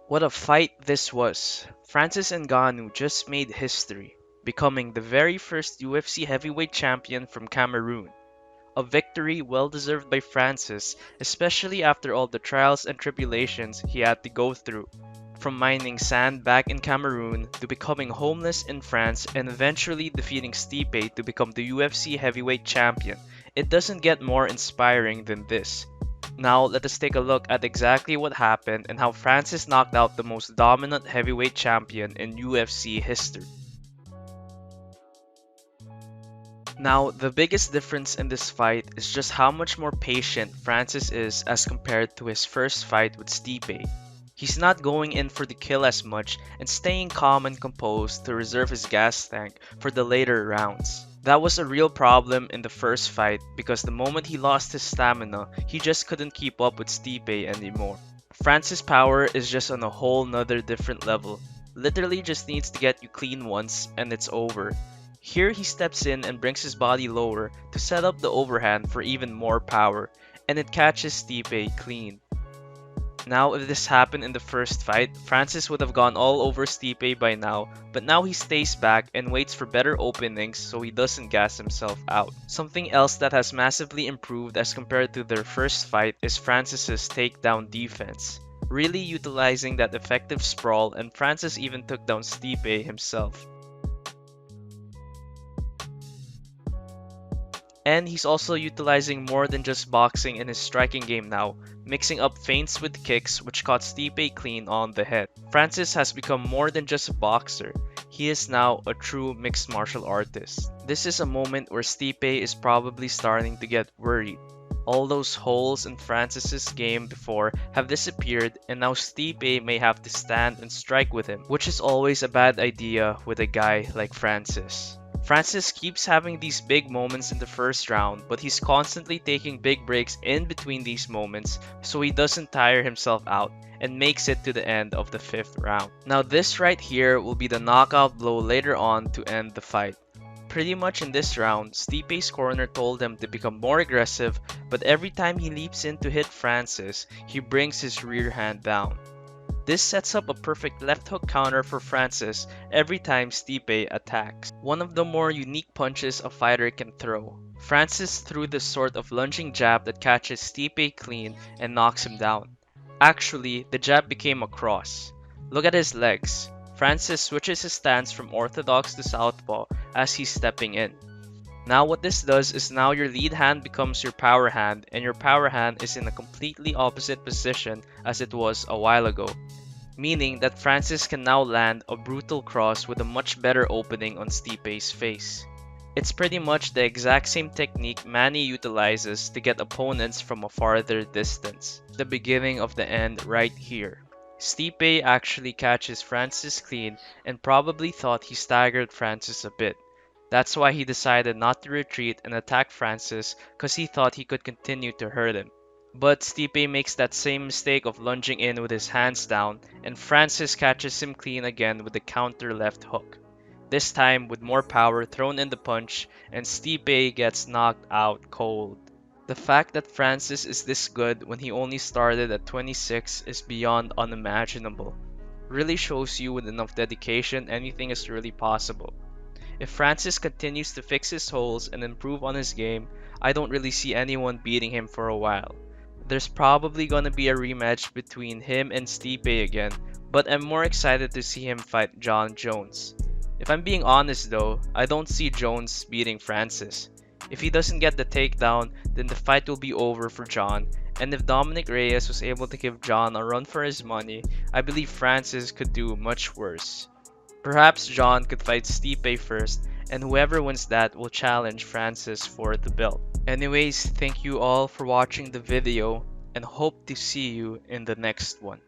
What a fight this was. Francis Ngannou just made history, becoming the very first UFC heavyweight champion from Cameroon. A victory well deserved by Francis, especially after all the trials and tribulations he had to go through. From mining sand back in Cameroon to becoming homeless in France and eventually defeating Stipe to become the UFC heavyweight champion, it doesn't get more inspiring than this. Now let us take a look at exactly what happened and how Francis knocked out the most dominant heavyweight champion in UFC history. Now, the biggest difference in this fight is just how much more patient Francis is as compared to his first fight with Stipe. He's not going in for the kill as much and staying calm and composed to reserve his gas tank for the later rounds. That was a real problem in the first fight because the moment he lost his stamina, he just couldn't keep up with Stipe anymore. Francis' power is just on a whole nother different level. Literally just needs to get you clean once and it's over. Here he steps in and brings his body lower to set up the overhand for even more power, and it catches Stipe clean. Now if this happened in the first fight, Francis would have gone all over Stipe by now, but now he stays back and waits for better openings so he doesn't gas himself out. Something else that has massively improved as compared to their first fight is Francis's takedown defense, really utilizing that effective sprawl, and Francis even took down Stipe himself. And he's also utilizing more than just boxing in his striking game now, mixing up feints with kicks which caught Stipe clean on the head. Francis has become more than just a boxer, he is now a true mixed martial artist. This is a moment where Stipe is probably starting to get worried. All those holes in Francis's game before have disappeared and now Stipe may have to stand and strike with him, which is always a bad idea with a guy like Francis. Francis keeps having these big moments in the first round, but he's constantly taking big breaks in between these moments so he doesn't tire himself out and makes it to the end of the 5th round. Now this right here will be the knockout blow later on to end the fight. Pretty much in this round, Stipe's corner told him to become more aggressive, but every time he leaps in to hit Francis, he brings his rear hand down. This sets up a perfect left hook counter for Francis every time Stipe attacks. One of the more unique punches a fighter can throw. Francis threw this sort of lunging jab that catches Stipe clean and knocks him down. Actually, the jab became a cross. Look at his legs. Francis switches his stance from orthodox to southpaw as he's stepping in. Now what this does is now your lead hand becomes your power hand and your power hand is in a completely opposite position as it was a while ago. Meaning that Francis can now land a brutal cross with a much better opening on Stipe's face. It's pretty much the exact same technique Manny utilizes to get opponents from a farther distance. The beginning of the end right here. Stipe actually catches Francis clean and probably thought he staggered Francis a bit. That's why he decided not to retreat and attack Francis because he thought he could continue to hurt him. But Stipe makes that same mistake of lunging in with his hands down and Francis catches him clean again with the counter left hook. This time with more power thrown in the punch and Stipe gets knocked out cold. The fact that Francis is this good when he only started at 26 is beyond unimaginable. Really shows you with enough dedication anything is really possible. If Francis continues to fix his holes and improve on his game, I don't really see anyone beating him for a while. There's probably gonna be a rematch between him and Stipe again, but I'm more excited to see him fight Jon Jones. If I'm being honest though, I don't see Jones beating Francis. If he doesn't get the takedown, then the fight will be over for Jon, and if Dominic Reyes was able to give Jon a run for his money, I believe Francis could do much worse. Perhaps Jon could fight Stipe first, and whoever wins that will challenge Francis for the belt. Anyways, thank you all for watching the video, and hope to see you in the next one.